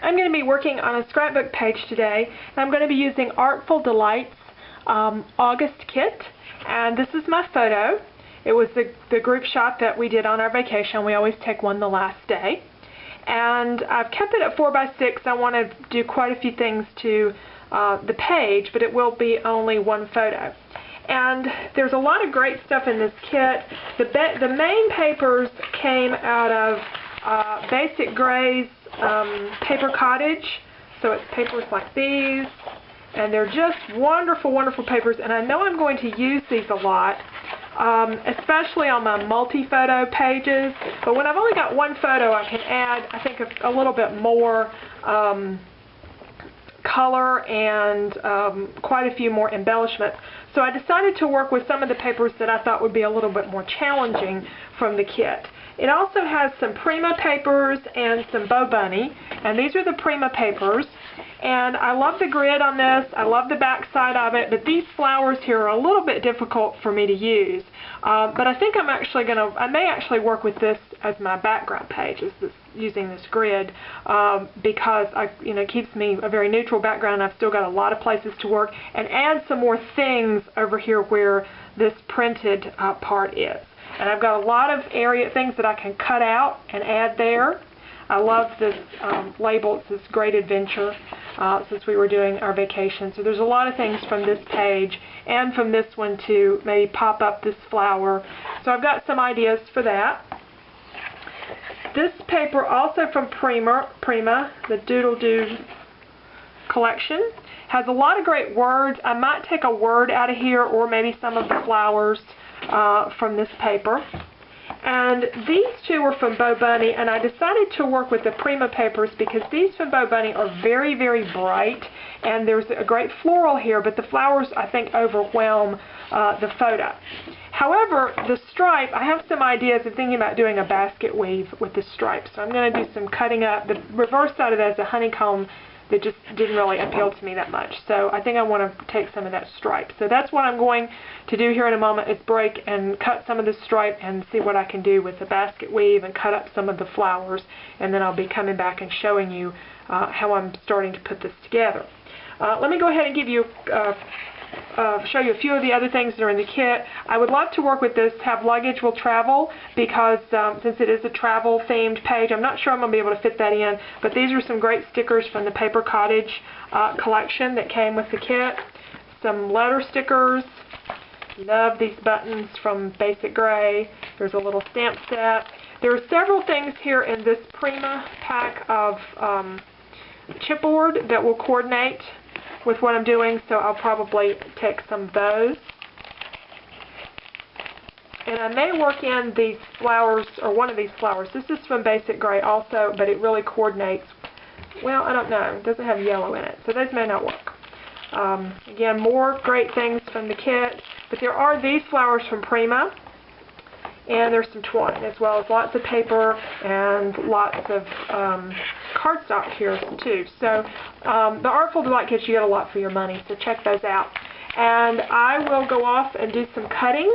I'm going to be working on a scrapbook page today, and I'm going to be using Artful Delights August kit, and this is my photo. It was the group shot that we did on our vacation. We always take one the last day. And I've kept it at 4x6. I want to do quite a few things to the page, but it will be only one photo. And there's a lot of great stuff in this kit. The main papers came out of Basic Gray's Paper Cottage. So it's papers like these, and they're just wonderful, wonderful papers. And I know I'm going to use these a lot, especially on my multi-photo pages. But when I've only got one photo, I can add, I think, a little bit more color and quite a few more embellishments. So I decided to work with some of the papers that I thought would be a little bit more challenging from the kit. It also has some Prima papers and some Bo Bunny, and these are the Prima papers. And I love the grid on this. I love the back side of it, but these flowers here are a little bit difficult for me to use. But I think I may actually work with this as my background page, using this grid, because it keeps me a very neutral background. I've still got a lot of places to work, and add some more things over here where this printed part is. And I've got a lot of things that I can cut out and add there. I love this label. It's this Great Adventure, since we were doing our vacation. So there's a lot of things from this page and from this one to maybe pop up this flower. So I've got some ideas for that. This paper, also from Prima, the Doodle Doo collection, has a lot of great words. I might take a word out of here, or maybe some of the flowers from this paper. And these two were from Bo Bunny, and I decided to work with the Prima papers because these from Bo Bunny are very, very bright, and there's a great floral here, but the flowers, I think, overwhelm the photo. However, the stripe, I have some ideas of thinking about doing a basket weave with the stripe, so I'm going to do some cutting up. The reverse side of that is a honeycomb that just didn't really appeal to me that much. So I think I want to take some of that stripe. So that's what I'm going to do here in a moment, is break and cut some of the stripe and see what I can do with the basket weave and cut up some of the flowers. And then I'll be coming back and showing you how I'm starting to put this together. Let me go ahead and give you show you a few of the other things that are in the kit. I would love to work with this Have Luggage Will Travel, because since it is a travel themed page, I'm not sure I'm going to be able to fit that in, but these are some great stickers from the Paper Cottage collection that came with the kit. Some letter stickers. Love these buttons from Basic Gray. There's a little stamp set. There are several things here in this Prima pack of chipboard that will coordinate with what I'm doing, so I'll probably take some of those. And I may work in these flowers, or one of these flowers. This is from Basic Gray also, but it really coordinates. Well, I don't know. It doesn't have yellow in it, so those may not work. Again, more great things from the kit, but there are these flowers from Prima, and there's some twine, as well as lots of paper and lots of cardstock here too. So the Artful Delight kits, you get a lot for your money, so check those out. And I will go off and do some cutting,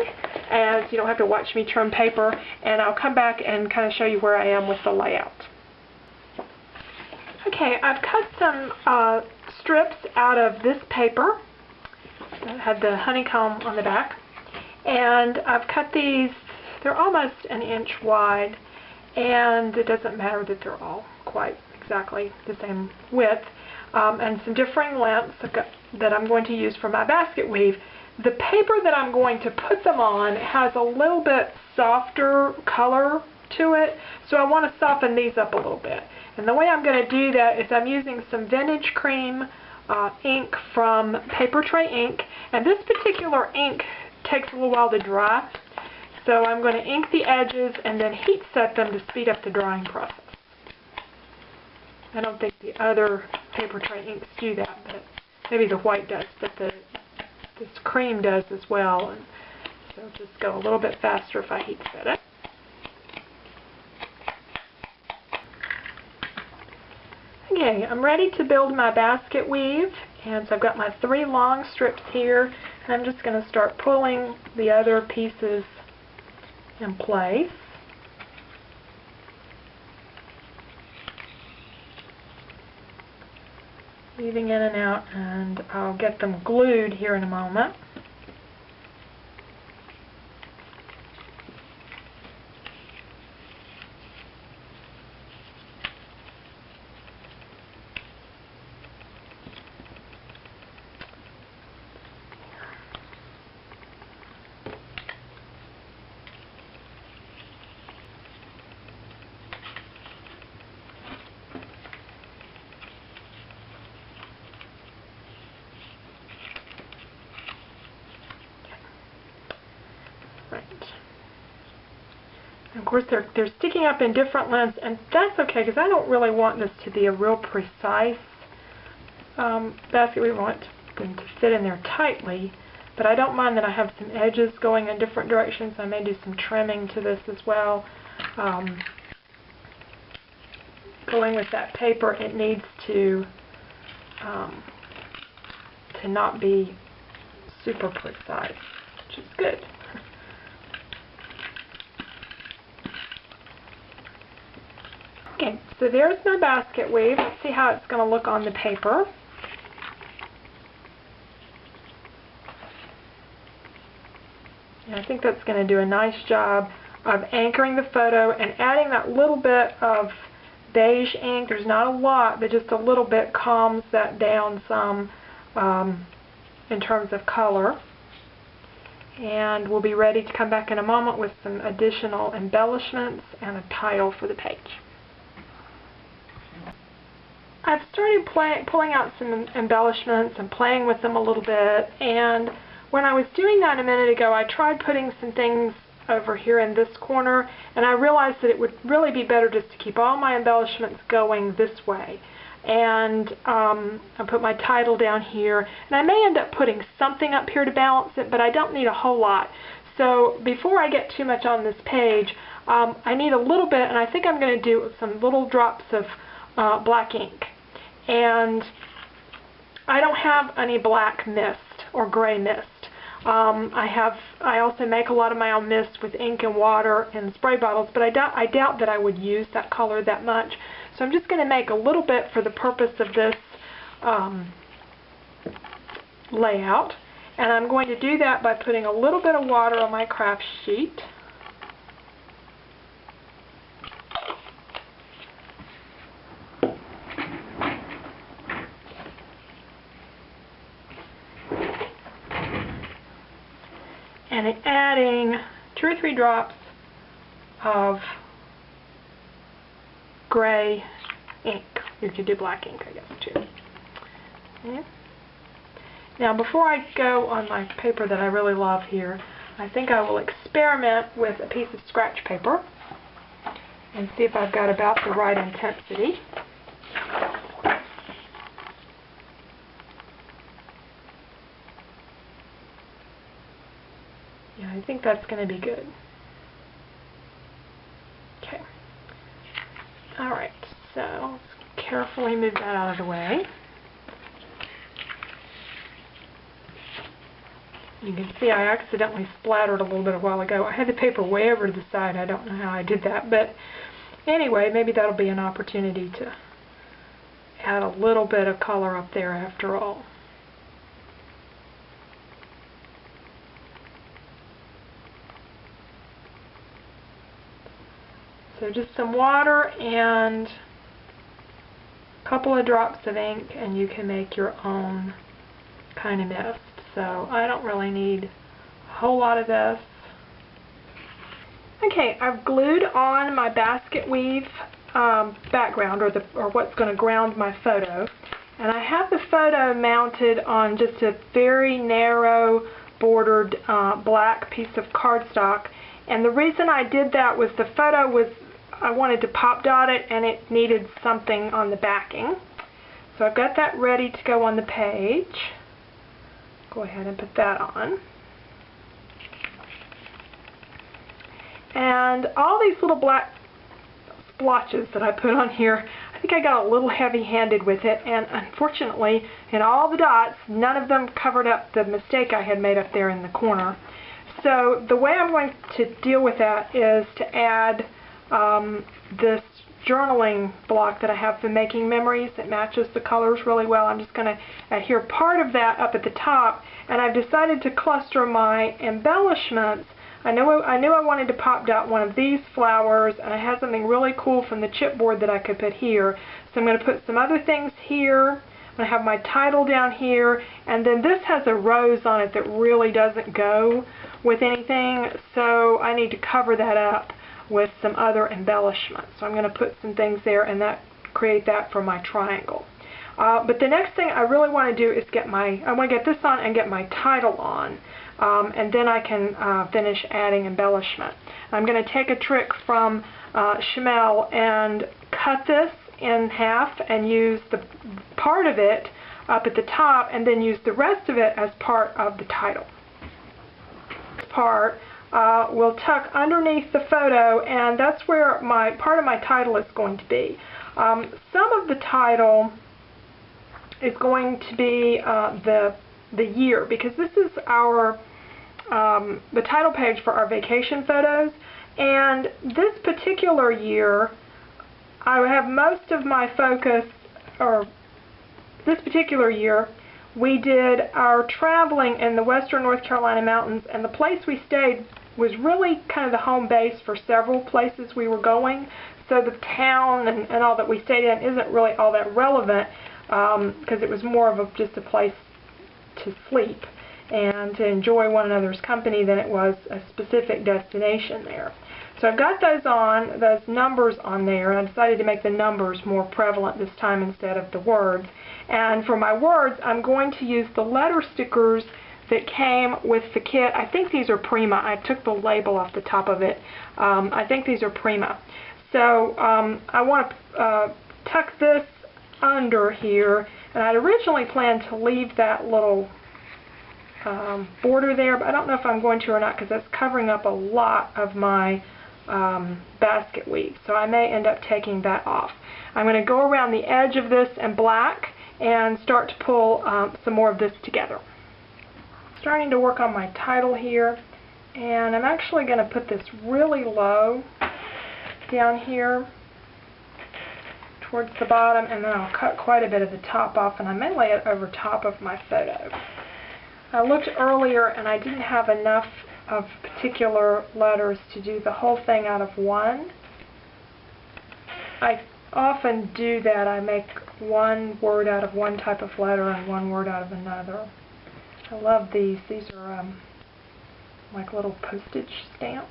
and so you don't have to watch me trim paper, and I'll come back and kind of show you where I am with the layout. Okay, I've cut some strips out of this paper. I had the honeycomb on the back, and I've cut these. They're almost an inch wide, and it doesn't matter that they're all quite exactly the same width, and some differing lengths that I'm going to use for my basket weave. The paper that I'm going to put them on has a little bit softer color to it, so I want to soften these up a little bit. And the way I'm going to do that is I'm using some Vintage Cream ink from Paper Tray Ink, and this particular ink takes a little while to dry. So I'm going to ink the edges and then heat set them to speed up the drying process. I don't think the other Paper Tray inks do that, but maybe the white does, but this cream does as well. And so it'll just go a little bit faster if I heat set it. Okay, I'm ready to build my basket weave, and so I've got my 3 long strips here, and I'm just going to start pulling the other pieces in place. weaving in and out, and I'll get them glued here in a moment. Of course, they're sticking up in different lengths, and that's okay because I don't really want this to be a real precise basket. We want them to fit in there tightly, but I don't mind that I have some edges going in different directions. I may do some trimming to this as well. Going with that paper, it needs to not be super precise, which is good. Okay, so there's my basket weave. Let's see how it's going to look on the paper. And I think that's going to do a nice job of anchoring the photo and adding that little bit of beige ink. There's not a lot, but just a little bit calms that down some in terms of color. And we'll be ready to come back in a moment with some additional embellishments and a title for the page. I've started pulling out some embellishments and playing with them a little bit, and when I was doing that a minute ago, I tried putting some things over here in this corner, and I realized that it would really be better just to keep all my embellishments going this way. And I put my title down here, and I may end up putting something up here to balance it, but I don't need a whole lot. So before I get too much on this page, I need a little bit, and I think I'm going to do some little drops of black ink. And I don't have any black mist or gray mist. I also make a lot of my own mist with ink and water and spray bottles, but I doubt that I would use that color that much. So I'm just going to make a little bit for the purpose of this layout. And I'm going to do that by putting a little bit of water on my craft sheet. And adding 2 or 3 drops of gray ink. You could do black ink, I guess, too. Okay. Now, before I go on my paper that I really love here, I think I will experiment with a piece of scratch paper and see if I've got about the right intensity. Yeah, I think that's going to be good. Okay. Alright, so let's carefully move that out of the way. You can see I accidentally splattered a little bit a while ago. I had the paper way over to the side. I don't know how I did that, but anyway, maybe that'll be an opportunity to add a little bit of color up there after all. So just some water and a couple of drops of ink, and you can make your own kind of mist. So I don't really need a whole lot of this. Okay, I've glued on my basket weave background, or what's going to ground my photo. And I have the photo mounted on just a very narrow bordered black piece of cardstock. And the reason I did that was the photo was, I wanted to pop dot it, and it needed something on the backing. So I've got that ready to go on the page. Go ahead and put that on. And all these little black splotches that I put on here, I think I got a little heavy-handed with it, and unfortunately, in all the dots, none of them covered up the mistake I had made up there in the corner. So the way I'm going to deal with that is to add this journaling block that I have for making memories that matches the colors really well. I'm just going to adhere part of that up at the top, and I've decided to cluster my embellishments. I knew I wanted to pop dot one of these flowers, and I had something really cool from the chipboard that I could put here. So I'm going to put some other things here. I'm going to have my title down here, and then this has a rose on it that really doesn't go with anything, so I need to cover that up with some other embellishments. So I'm going to put some things there and create that for my triangle. But the next thing I really want to do is I want to get this on and get my title on, and then I can finish adding embellishment. I'm going to take a trick from Shimelle and cut this in half and use the part of it up at the top, and then use the rest of it as part of the title. This part will tuck underneath the photo, and that's where part of my title is going to be. Some of the title is going to be the year, because this is the title page for our vacation photos, and this particular year I have most of my focus, or this particular year we did our traveling in the western North Carolina mountains, and the place we stayed was really kind of the home base for several places we were going, so the town and all that we stayed in isn't really all that relevant, because it was more of just a place to sleep and to enjoy one another's company than it was a specific destination there. So I've got those numbers on there, and I decided to make the numbers more prevalent this time instead of the words. And for my words, I'm going to use the letter stickers that came with the kit. I think these are Prima. I took the label off the top of it. I think these are Prima. So I want to tuck this under here, and I'd originally planned to leave that little border there, but I don't know if I'm going to or not, because that's covering up a lot of my basket weave, so I may end up taking that off. I'm going to go around the edge of this in black and start to pull some more of this together. Starting to work on my title here, and I'm actually going to put this really low down here towards the bottom, and then I'll cut quite a bit of the top off, and I may lay it over top of my photo. I looked earlier and I didn't have enough of particular letters to do the whole thing out of one. I often do that. I make one word out of one type of letter and one word out of another. I love these. These are like little postage stamps.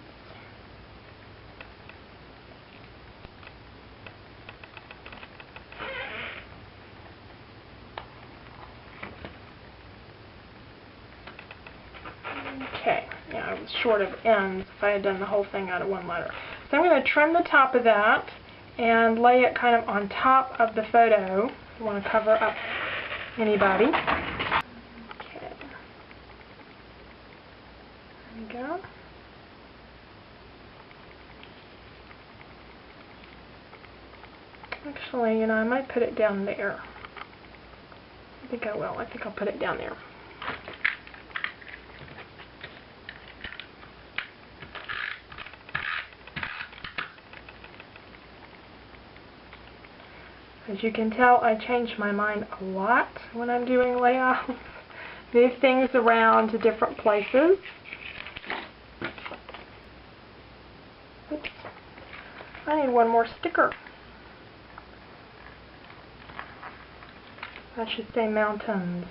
Okay, yeah, I was short of ends if I had done the whole thing out of one letter. So I'm going to trim the top of that and lay it kind of on top of the photo. I want to cover up anybody. Okay. There we go. Actually, you know, I might put it down there. I think I will. I think I'll put it down there. As you can tell, I change my mind a lot when I'm doing layouts. Move things around to different places. Oops. I need one more sticker. That should say mountains.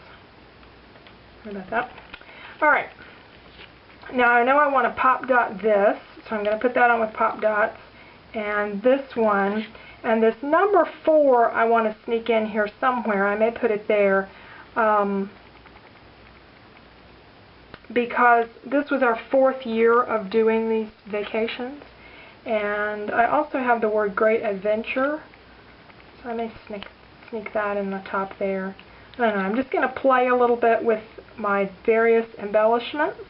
Sorry about that. Alright. Now I know I want to pop dot this, so I'm going to put that on with pop dots. And this one. And this number 4 I want to sneak in here somewhere. I may put it there because this was our 4th year of doing these vacations. And I also have the word Great Adventure, so I may sneak that in the top there. I don't know, I'm just going to play a little bit with my various embellishments.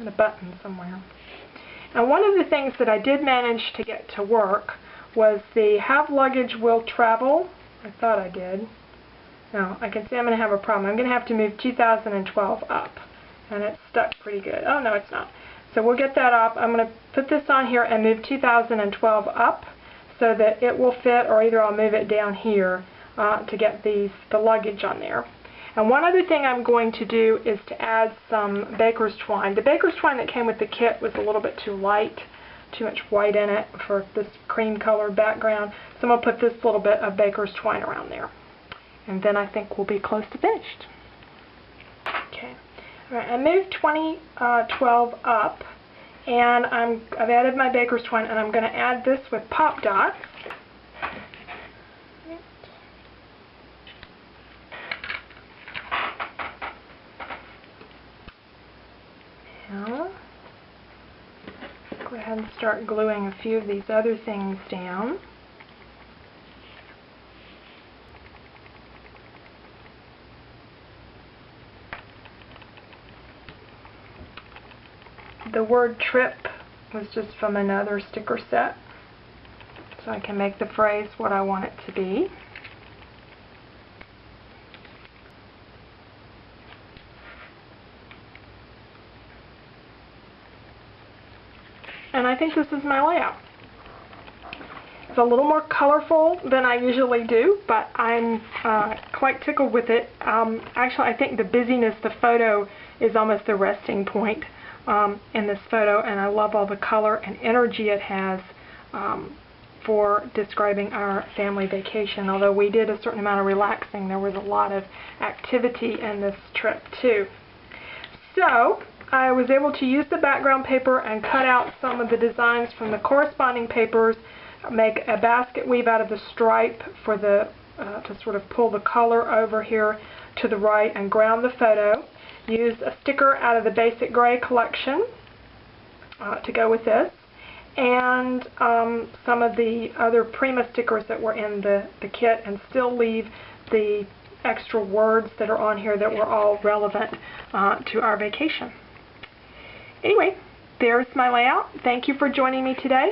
A button somewhere. And one of the things that I did manage to get to work was the have luggage will travel. I thought I did. No, I can see I'm going to have a problem. I'm going to have to move 2012 up, and it's stuck pretty good. Oh no, it's not. So we'll get that up. I'm going to put this on here and move 2012 up so that it will fit, or either I'll move it down here to get the luggage on there. And one other thing I'm going to do is to add some baker's twine. The baker's twine that came with the kit was a little bit too light, too much white in it for this cream colored background. So I'm going to put this little bit of baker's twine around there. And then I think we'll be close to finished. Okay. All right, I moved 2012 up, and I've added my baker's twine, and I'm going to add this with Pop Dots. Now, go ahead and start gluing a few of these other things down. The word trip was just from another sticker set, so I can make the phrase what I want it to be. And I think this is my layout. It's a little more colorful than I usually do, but I'm quite tickled with it. Actually, I think the busyness, the photo, is almost the resting point in this photo, and I love all the color and energy it has for describing our family vacation. Although we did a certain amount of relaxing, there was a lot of activity in this trip too. So I was able to use the background paper and cut out some of the designs from the corresponding papers, make a basket weave out of the stripe for the to sort of pull the color over here to the right and ground the photo. Use a sticker out of the Basic Gray collection to go with this, and some of the other Prima stickers that were in the kit, and still leave the extra words that are on here that were all relevant to our vacation. Anyway, there's my layout. Thank you for joining me today.